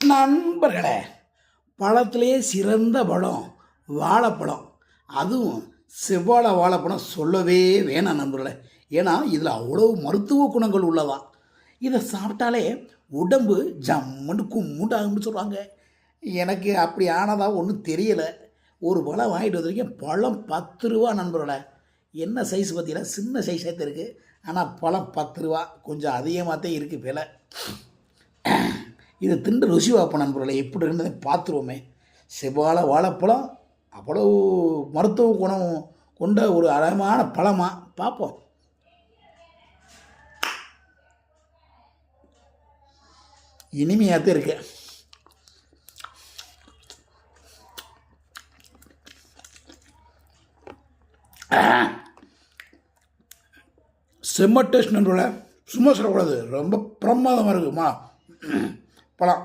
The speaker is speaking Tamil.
நண்பர்களே, பழத்திலே சிறந்த பழம் வாழைப்பழம். அதுவும் செவ்வாழை வாழைப்பழம் சொல்லவே வேணாம் நண்பர்களே. ஏன்னா இதில் அவ்வளோ மருத்துவ குணங்கள் உள்ளதா. இதை சாப்பிட்டாலே உடம்பு ஜம்முன்னு கும்முண்டாகும்னு சொல்கிறாங்க. எனக்கு அப்படி ஆனதா ஒன்றும் தெரியலை. ஒரு பழம் வாங்கிட்டு வந்திருக்கேன். பழம் 10 ரூபா நண்பர்களே. என்ன சைஸ் பார்த்தீங்கன்னா சின்ன சைஸாக இருக்குது. ஆனால் பழம் 10 ரூபா, கொஞ்சம் அதிகமாக தான் இருக்குது விலை. இதை திண்டு ருசி பார்ப்போம் நண்பர்களை, எப்படி இருந்ததை பார்த்துருவோமே. செவ்வாழை வாழைப்பழம் அவ்வளோ மருத்துவ குணம் கொண்ட ஒரு அழகான பழமாக பார்ப்போம். இனிமையாகத்தான் இருக்கு. செம்ம டேஸ்ட் நண்பர்களே. சும்மா சொல்லக்கூடாது, ரொம்ப பிரமாதமாக இருக்குமா பழம்.